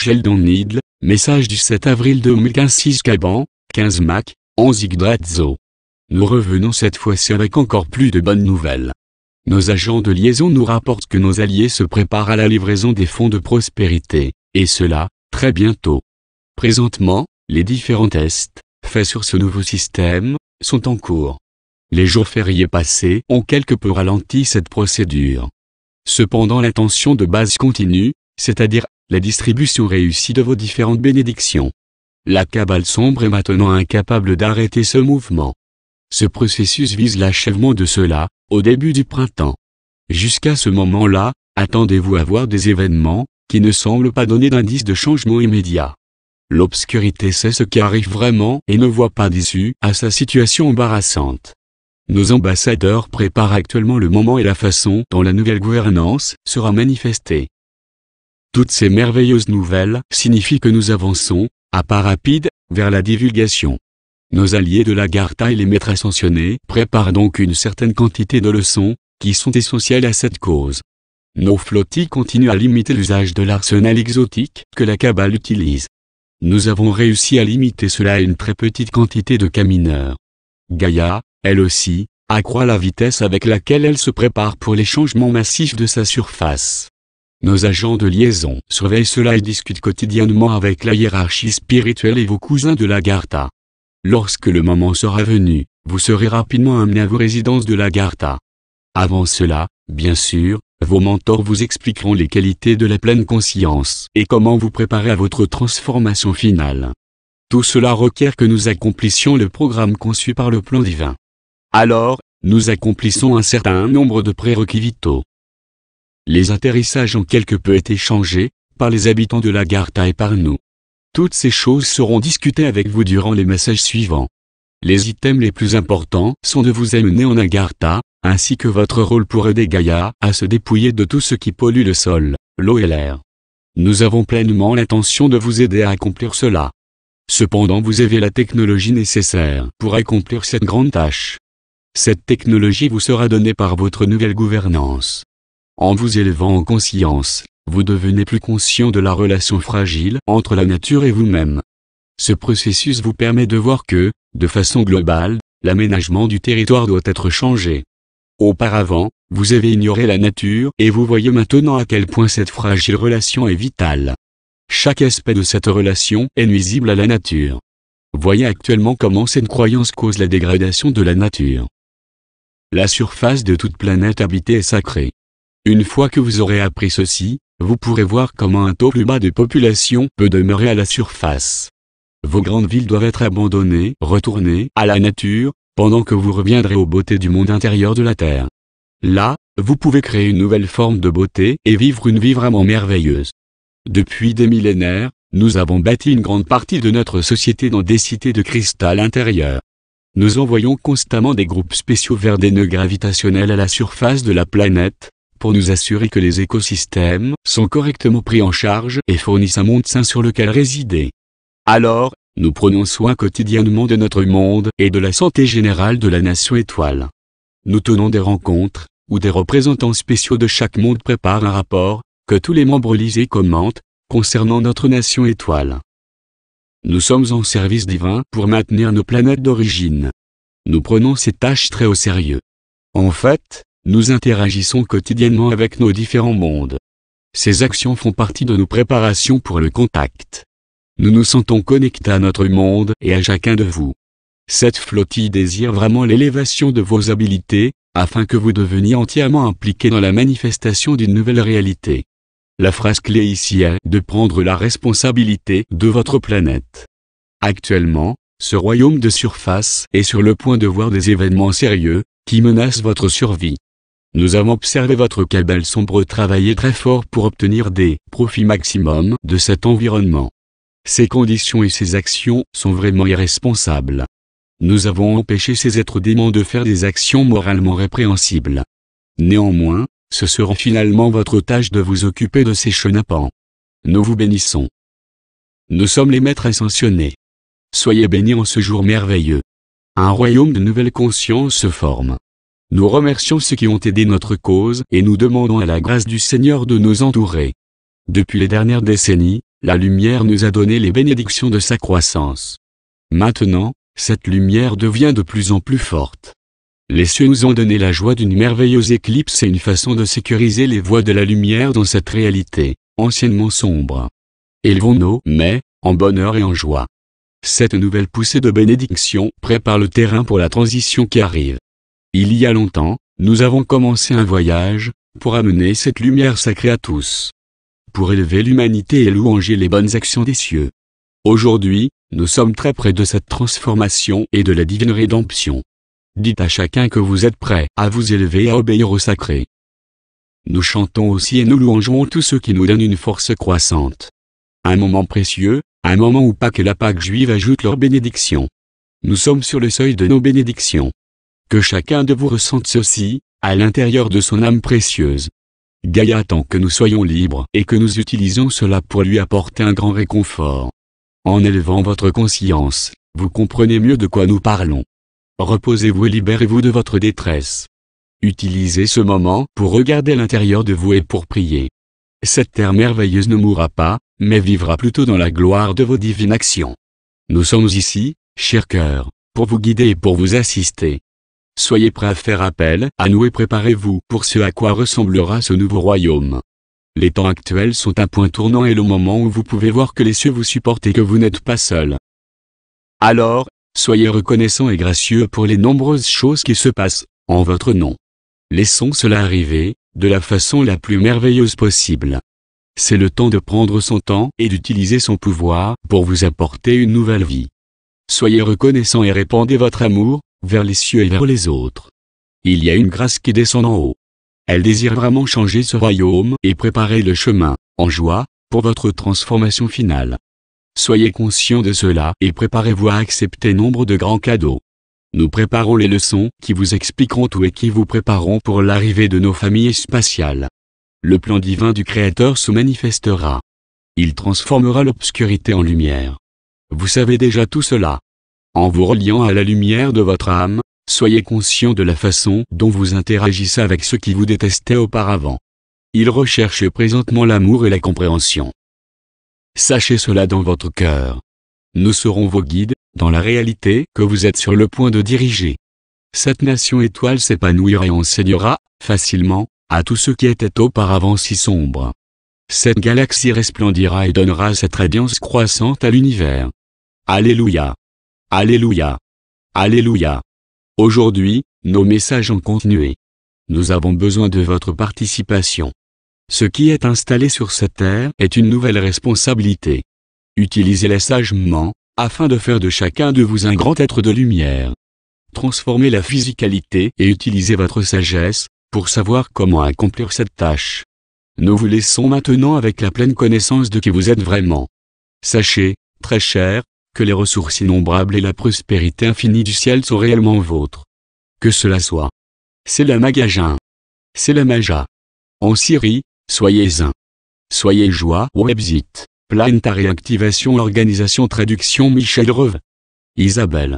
Sheldon Needle, message du 7 avril 2015 6 Caban, 15 Mac, 11 Yggdrasil. Nous revenons cette fois-ci avec encore plus de bonnes nouvelles. Nos agents de liaison nous rapportent que nos alliés se préparent à la livraison des fonds de prospérité, et cela, très bientôt. Présentement, les différents tests, faits sur ce nouveau système, sont en cours. Les jours fériés passés ont quelque peu ralenti cette procédure. Cependant l'intention de base continue, c'est-à-dire, la distribution réussie de vos différentes bénédictions. La cabale sombre est maintenant incapable d'arrêter ce mouvement. Ce processus vise l'achèvement de cela, au début du printemps. Jusqu'à ce moment-là, attendez-vous à voir des événements, qui ne semblent pas donner d'indice de changement immédiat. L'obscurité sait ce qui arrive vraiment et ne voit pas d'issue à sa situation embarrassante. Nos ambassadeurs préparent actuellement le moment et la façon dont la nouvelle gouvernance sera manifestée. Toutes ces merveilleuses nouvelles signifient que nous avançons, à pas rapide, vers la divulgation. Nos alliés de l'Agartha et les maîtres ascensionnés préparent donc une certaine quantité de leçons, qui sont essentielles à cette cause. Nos flottilles continuent à limiter l'usage de l'arsenal exotique que la cabale utilise. Nous avons réussi à limiter cela à une très petite quantité de camineurs. Gaïa, elle aussi, accroît la vitesse avec laquelle elle se prépare pour les changements massifs de sa surface. Nos agents de liaison surveillent cela et discutent quotidiennement avec la hiérarchie spirituelle et vos cousins de l'Agartha. Lorsque le moment sera venu, vous serez rapidement amenés à vos résidences de l'Agartha. Avant cela, bien sûr, vos mentors vous expliqueront les qualités de la pleine conscience et comment vous préparer à votre transformation finale. Tout cela requiert que nous accomplissions le programme conçu par le plan divin. Alors, nous accomplissons un certain nombre de prérequis vitaux. Les atterrissages ont quelque peu été changés, par les habitants de l'Agartha et par nous. Toutes ces choses seront discutées avec vous durant les messages suivants. Les items les plus importants sont de vous amener en Agartha, ainsi que votre rôle pour aider Gaïa à se dépouiller de tout ce qui pollue le sol, l'eau et l'air. Nous avons pleinement l'intention de vous aider à accomplir cela. Cependant vous avez la technologie nécessaire pour accomplir cette grande tâche. Cette technologie vous sera donnée par votre nouvelle gouvernance. En vous élevant en conscience, vous devenez plus conscient de la relation fragile entre la nature et vous-même. Ce processus vous permet de voir que, de façon globale, l'aménagement du territoire doit être changé. Auparavant, vous avez ignoré la nature et vous voyez maintenant à quel point cette fragile relation est vitale. Chaque aspect de cette relation est nuisible à la nature. Voyez actuellement comment cette croyance cause la dégradation de la nature. La surface de toute planète habitée est sacrée. Une fois que vous aurez appris ceci, vous pourrez voir comment un taux plus bas de population peut demeurer à la surface. Vos grandes villes doivent être abandonnées, retournées à la nature, pendant que vous reviendrez aux beautés du monde intérieur de la Terre. Là, vous pouvez créer une nouvelle forme de beauté et vivre une vie vraiment merveilleuse. Depuis des millénaires, nous avons bâti une grande partie de notre société dans des cités de cristal intérieur. Nous envoyons constamment des groupes spéciaux vers des nœuds gravitationnels à la surface de la planète, pour nous assurer que les écosystèmes sont correctement pris en charge et fournissent un monde sain sur lequel résider. Alors, nous prenons soin quotidiennement de notre monde et de la santé générale de la nation étoile. Nous tenons des rencontres, où des représentants spéciaux de chaque monde préparent un rapport, que tous les membres lisent et commentent, concernant notre nation étoile. Nous sommes en service divin pour maintenir nos planètes d'origine. Nous prenons ces tâches très au sérieux. En fait, nous interagissons quotidiennement avec nos différents mondes. Ces actions font partie de nos préparations pour le contact. Nous nous sentons connectés à notre monde et à chacun de vous. Cette flottille désire vraiment l'élévation de vos habilités, afin que vous deveniez entièrement impliqués dans la manifestation d'une nouvelle réalité. La phrase clé ici est de prendre la responsabilité de votre planète. Actuellement, ce royaume de surface est sur le point de voir des événements sérieux, qui menacent votre survie. Nous avons observé votre cabale sombre travailler très fort pour obtenir des profits maximum de cet environnement. Ces conditions et ces actions sont vraiment irresponsables. Nous avons empêché ces êtres démons de faire des actions moralement répréhensibles. Néanmoins, ce sera finalement votre tâche de vous occuper de ces chenapans. Nous vous bénissons. Nous sommes les maîtres ascensionnés. Soyez bénis en ce jour merveilleux. Un royaume de nouvelle conscience se forme. Nous remercions ceux qui ont aidé notre cause et nous demandons à la grâce du Seigneur de nous entourer. Depuis les dernières décennies, la lumière nous a donné les bénédictions de sa croissance. Maintenant, cette lumière devient de plus en plus forte. Les cieux nous ont donné la joie d'une merveilleuse éclipse et une façon de sécuriser les voies de la lumière dans cette réalité, anciennement sombre. Élevons nos mais, en bonheur et en joie. Cette nouvelle poussée de bénédiction prépare le terrain pour la transition qui arrive. Il y a longtemps, nous avons commencé un voyage, pour amener cette lumière sacrée à tous. Pour élever l'humanité et louanger les bonnes actions des cieux. Aujourd'hui, nous sommes très près de cette transformation et de la divine rédemption. Dites à chacun que vous êtes prêt à vous élever et à obéir au sacré. Nous chantons aussi et nous louangeons tous ceux qui nous donnent une force croissante. Un moment précieux, un moment où Pâques et la Pâque juive ajoutent leurs bénédictions. Nous sommes sur le seuil de nos bénédictions. Que chacun de vous ressente ceci, à l'intérieur de son âme précieuse. Gaïa attend que nous soyons libres et que nous utilisions cela pour lui apporter un grand réconfort. En élevant votre conscience, vous comprenez mieux de quoi nous parlons. Reposez-vous et libérez-vous de votre détresse. Utilisez ce moment pour regarder l'intérieur de vous et pour prier. Cette terre merveilleuse ne mourra pas, mais vivra plutôt dans la gloire de vos divines actions. Nous sommes ici, chers cœurs, pour vous guider et pour vous assister. Soyez prêts à faire appel à nous et préparez-vous pour ce à quoi ressemblera ce nouveau royaume. Les temps actuels sont un point tournant et le moment où vous pouvez voir que les cieux vous supportent et que vous n'êtes pas seul. Alors, soyez reconnaissants et gracieux pour les nombreuses choses qui se passent, en votre nom. Laissons cela arriver, de la façon la plus merveilleuse possible. C'est le temps de prendre son temps et d'utiliser son pouvoir pour vous apporter une nouvelle vie. Soyez reconnaissants et répandez votre amour, vers les cieux et vers les autres. Il y a une grâce qui descend en haut. Elle désire vraiment changer ce royaume et préparer le chemin, en joie, pour votre transformation finale. Soyez conscients de cela et préparez-vous à accepter nombre de grands cadeaux. Nous préparons les leçons qui vous expliqueront tout et qui vous prépareront pour l'arrivée de nos familles spatiales. Le plan divin du Créateur se manifestera. Il transformera l'obscurité en lumière. Vous savez déjà tout cela. En vous reliant à la lumière de votre âme, soyez conscient de la façon dont vous interagissez avec ceux qui vous détestaient auparavant. Ils recherchent présentement l'amour et la compréhension. Sachez cela dans votre cœur. Nous serons vos guides, dans la réalité que vous êtes sur le point de diriger. Cette nation étoile s'épanouira et enseignera, facilement, à tous ceux qui étaient auparavant si sombres. Cette galaxie resplendira et donnera cette radiance croissante à l'univers. Alléluia. Alléluia. Alléluia. Aujourd'hui, nos messages ont continué. Nous avons besoin de votre participation. Ce qui est installé sur cette terre est une nouvelle responsabilité. Utilisez-la sagement, afin de faire de chacun de vous un grand être de lumière. Transformez la physicalité et utilisez votre sagesse, pour savoir comment accomplir cette tâche. Nous vous laissons maintenant avec la pleine connaissance de qui vous êtes vraiment. Sachez, très cher, que les ressources innombrables et la prospérité infinie du ciel sont réellement vôtres. Que cela soit. C'est la Magasin. C'est la Maja. En Syrie, soyez un. Soyez joie. Webzit. Planetary Activation Organisation Traduction Michel Reve. Isabelle.